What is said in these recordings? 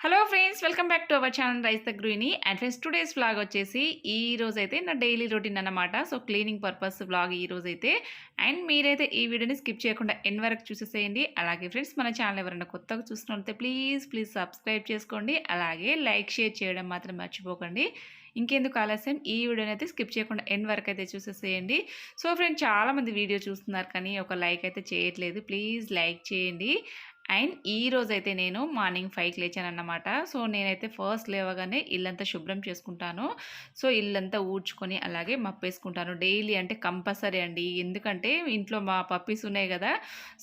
Hello friends, welcome back to our channel rice the గృహిణి. And friends, today's vlog వచ్చేసి ఈ రోజైతే నా డైలీ రొటీన్ అన్నమాట. సో క్లీనింగ్ పర్పస్ వ్లాగ్ ఈ రోజైతే. అండ్ మీరైతే ఈ వీడియోని స్కిప్ చేయకుండా ఎండ్ వరకు చూసేసేయండి. అలాగే ఫ్రెండ్స్, మన ఛానల్ ఎవరైనా కొత్తగా చూస్తున్నట్లయితే ప్లీజ్ సబ్స్క్రైబ్ చేసుకోండి. అలాగే లైక్ షేర్ చేయడం మాత్రం మర్చిపోకండి. ఇంకెందుకు ఆలస్యం, ఈ వీడియోని అయితే స్కిప్ చేయకుండా ఎండ్ వరకు అయితే చూసేసేయండి. సో ఫ్రెండ్స్, చాలామంది వీడియో చూస్తున్నారు కానీ ఒక లైక్ అయితే చేయట్లేదు. ప్లీజ్ లైక్ చేయండి. అండ్ ఈ రోజైతే నేను మార్నింగ్ 5కి లేచానన్నమాట. సో నేనైతే ఫస్ట్ లేవగానే ఇల్లంతా శుభ్రం చేసుకుంటాను. సో ఇల్లంతా ఊడ్చుకొని అలాగే మప్పేసుకుంటాను. డైలీ అంటే కంపల్సరీ అండి. ఎందుకంటే ఇంట్లో మా పప్పీస్ ఉన్నాయి కదా,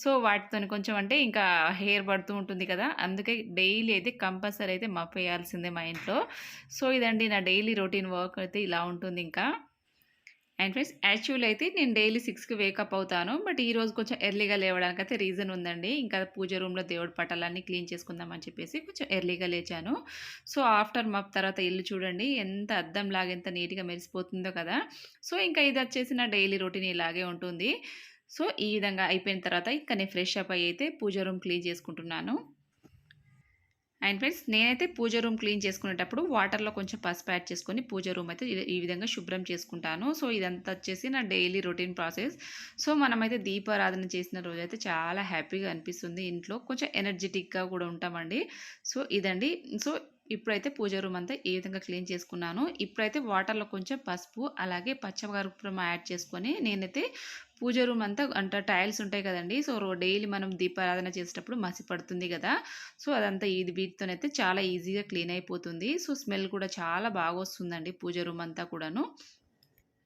సో వాటితోని కొంచెం అంటే ఇంకా హెయిర్ పడుతూ ఉంటుంది కదా, అందుకే డైలీ అయితే కంపల్సరీ అయితే మప్పేయాల్సిందే మా ఇంట్లో. సో ఇదండి నా డైలీ రొటీన్ వర్క్ అయితే ఇలా ఉంటుంది ఇంకా. అండ్ ఫ్రెండ్స్, యాక్చువల్ అయితే నేను డైలీ 6కి వేకప్ అవుతాను. బట్ ఈరోజు కొంచెం ఎర్లీగా లేవడానికైతే రీజన్ ఉందండి. ఇంకా పూజ రూమ్లో దేవుడి పటాలన్నీ క్లీన్ చేసుకుందామని చెప్పేసి కొంచెం ఎర్లీగా లేచాను. సో ఆఫ్టర్ మాప్ తర్వాత ఇల్లు చూడండి ఎంత అద్దంలాగా ఎంత నీట్గా మెరిసిపోతుందో కదా. సో ఇంకా ఇది వచ్చేసి నా డైలీ రొటీన్ ఇలాగే ఉంటుంది. సో ఈ విధంగా అయిపోయిన తర్వాత ఇంకా నేను ఫ్రెష్ అప్ అయ్యి అయితే పూజ రూమ్ క్లీన్ చేసుకుంటున్నాను. అండ్ ఫ్రెండ్స్, నేనైతే పూజ రూమ్ క్లీన్ చేసుకునేటప్పుడు వాటర్లో కొంచెం పసుపు యాడ్ చేసుకొని పూజ రూమ్ అయితే ఈ విధంగా శుభ్రం చేసుకుంటాను. సో ఇదంతా వచ్చేసి నా డైలీ రొటీన్ ప్రాసెస్. సో మనమైతే దీపారాధన చేసిన రోజైతే చాలా హ్యాపీగా అనిపిస్తుంది. ఇంట్లో కొంచెం ఎనర్జెటిక్గా కూడా ఉంటామండి. సో ఇదండి. సో ఇప్పుడైతే పూజ రూమ్ అంతా ఈ విధంగా క్లీన్ చేసుకున్నాను. ఇప్పుడైతే వాటర్లో కొంచెం పసుపు అలాగే పచ్చకర్పూరం యాడ్ చేసుకొని నేనైతే పూజ రూమ్ అంతా అంటే టైల్స్ ఉంటాయి కదండి. సో డైలీ మనం దీపారాధన చేసేటప్పుడు మసి పడుతుంది కదా, సో అదంతా వీటితోనైతే చాలా ఈజీగా క్లీన్ అయిపోతుంది. సో స్మెల్ కూడా చాలా బాగా వస్తుందండి పూజ రూమ్ అంతా కూడాను.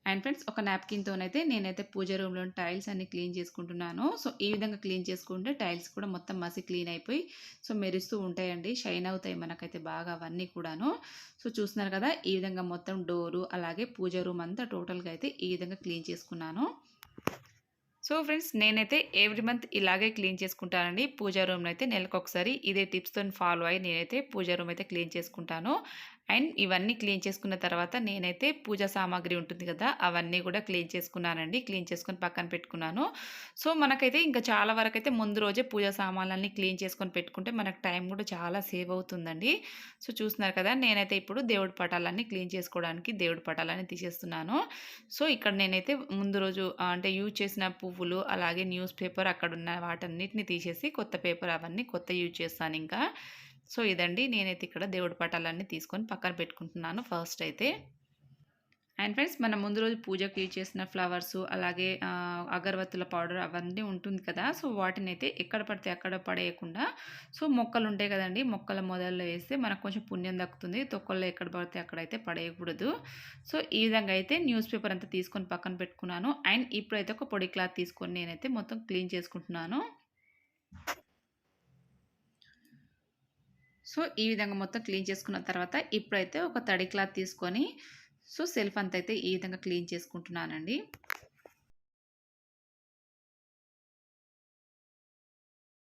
అండ్ ఫ్రెండ్స్, ఒక నాప్కిన్‌తోనైతే నేనైతే పూజ రూమ్‌లోని టైల్స్ అన్నీ క్లీన్ చేసుకుంటున్నాను. సో ఈ విధంగా క్లీన్ చేసుకుంటే టైల్స్ కూడా మొత్తం మసి క్లీన్ అయిపోయి సో మెరుస్తూ ఉంటాయండి. షైన్ అవుతాయి మనకైతే బాగా అవన్నీ కూడాను. సో చూస్తున్నారు కదా, ఈ విధంగా మొత్తం డోరు అలాగే పూజ రూమ్ అంతా టోటల్‌గా అయితే ఈ విధంగా క్లీన్ చేసుకున్నాను. సో ఫ్రెండ్స్, నేనైతే ఎవ్రీ మంత్ ఇలాగే క్లీన్ చేసుకుంటానండి. పూజా రూమ్‌ని అయితే నెలకొకసారి ఇదే టిప్స్‌తోని ఫాలో అయ్యి నేనైతే పూజా రూమ్ అయితే క్లీన్ చేసుకుంటాను. అండ్ ఇవన్నీ క్లీన్ చేసుకున్న తర్వాత నేనైతే పూజా సామాగ్రి ఉంటుంది కదా, అవన్నీ కూడా క్లీన్ చేసుకున్నానండి. క్లీన్ చేసుకొని పక్కన పెట్టుకున్నాను. సో మనకైతే ఇంకా చాలా వరకైతే ముందు రోజే పూజా సామాన్లన్నీ క్లీన్ చేసుకొని పెట్టుకుంటే మనకు టైం కూడా చాలా సేవ్ అవుతుందండి. సో చూస్తున్నారు కదా, నేనైతే ఇప్పుడు దేవుడి పటాలన్నీ క్లీన్ చేసుకోవడానికి దేవుడి పటాలన్నీ తీసేస్తున్నాను. సో ఇక్కడ నేనైతే ముందు రోజు అంటే యూజ్ చేసిన పువ్వులు అలాగే న్యూస్ పేపర్ అక్కడున్న వాటన్నిటిని తీసేసి కొత్త పేపర్ అవన్నీ కొత్త యూజ్ చేస్తాను ఇంకా. సో ఇదండి, నేనైతే ఇక్కడ దేవుడి పటాలన్నీ తీసుకొని పక్కన పెట్టుకుంటున్నాను ఫస్ట్ అయితే. అండ్ ఫ్రెండ్స్, మనం ముందు రోజు పూజకి యూజ్ చేసిన ఫ్లవర్సు అలాగే అగరబత్తుల పౌడర్ అవన్నీ ఉంటుంది కదా, సో వాటినైతే ఎక్కడ పడితే అక్కడ పడేయకుండా సో మొక్కలు ఉంటాయి కదండి, మొక్కల మొదల్లో వేస్తే మనకు కొంచెం పుణ్యం దక్కుతుంది. తొక్కల్లో ఎక్కడ పడితే అక్కడైతే పడేయకూడదు. సో ఈ విధంగా అయితే న్యూస్ పేపర్ అంతా తీసుకొని పక్కన పెట్టుకున్నాను. అండ్ ఇప్పుడైతే ఒక పొడి క్లాత్ తీసుకొని నేనైతే మొత్తం క్లీన్ చేసుకుంటున్నాను. సో ఈ విధంగా మొత్తం క్లీన్ చేసుకున్న తర్వాత ఇప్పుడైతే ఒక తడి క్లాత్ తీసుకొని సో సెల్ఫ్ అంతా అయితే ఈ విధంగా క్లీన్ చేసుకుంటున్నానండి.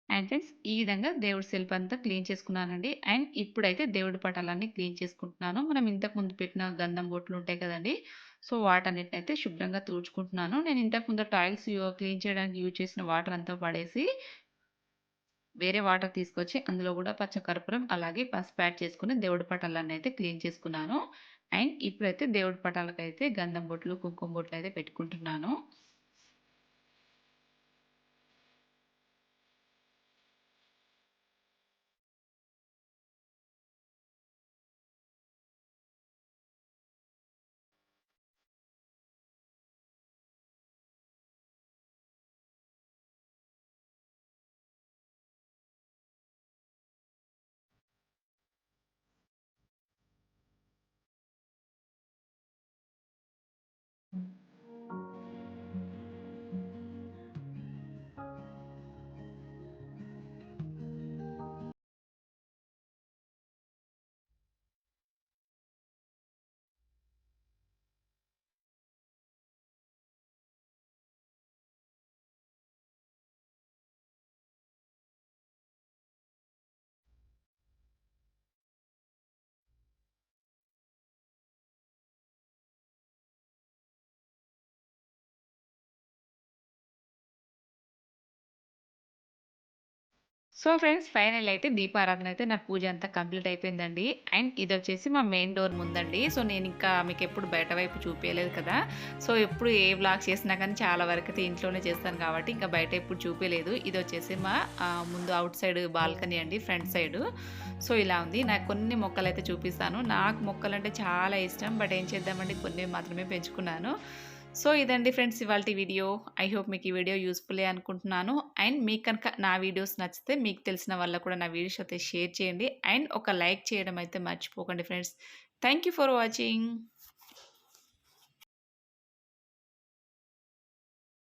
అండ్ ఫ్రెండ్స్, ఈ విధంగా దేవుడి సెల్ఫ్ అంతా క్లీన్ చేసుకున్నానండి. అండ్ ఇప్పుడైతే దేవుడి పటాలన్నీ క్లీన్ చేసుకుంటున్నాను. మనం ఇంతకు ముందు పెట్టిన గంధం బొట్లు ఉంటాయి కదండి, సో వాటన్నిటిని అయితే శుభ్రంగా తుడుచుకుంటున్నాను. నేను ఇంతకు ముందు టైల్స్ క్లీన్ చేయడానికి యూజ్ చేసిన వాటర్ అంతా పడేసి వేరే వాటర్ తీసుకొచ్చి అందులో కూడా పచ్చకర్పూరం అలాగే పసుపు యాడ్ చేసుకొని దేవుడి పటాలన్నీ అయితే క్లీన్ చేసుకున్నాను. అండ్ ఇప్పుడైతే దేవుడి పటాలకైతే గంధం బొట్లు కుంకుమ బొట్లు అయితే పెట్టుకుంటున్నాను. సో ఫ్రెండ్స్ ఫైనల్ అయితే దీపారాధన అయితే నా పూజ అంతా కంప్లీట్ అయిపోయిందండి. అండ్ ఇదొచ్చేసి మా మెయిన్ డోర్ ముందండి. సో నేనింకా మీకెప్పుడు బయట వైపు చూపియలేదు కదా! సో ఎప్పుడు ఏ వ్లాగ్స్ చేసినా కానీ చాలా వరకైతే ఇంట్లోనే చేస్తాను కాబట్టి ఇంకా బయట ఎప్పుడు చూపియలేదు. ఇదొచ్చేసి మా ముందు ఔట్ సైడ్ బాల్కనీ అండి, ఫ్రంట్ సైడు. సో ఇలా ఉంది. నాకు కొన్ని మొక్కలైతే చూపిస్తాను. నాకు మొక్కలంటే చాలా ఇష్టం. బట్ ఏం చేద్దామండి, కొన్ని మాత్రమే పెంచుకున్నాను. సో ఇదండి ఫ్రెండ్స్ ఇవాల్టి వీడియో. ఐ హోప్ మీకు ఈ వీడియో యూజ్‌ఫుల్లే అనుకుంటున్నాను. అండ్ మీకు కనుక నా వీడియోస్ నచ్చితే మీకు తెలిసిన వాళ్ళకి కూడా నా వీడియోస్ అయితే షేర్ చేయండి. అండ్ ఒక లైక్ చేయడం అయితే మర్చిపోకండి friends. Thank you for watching.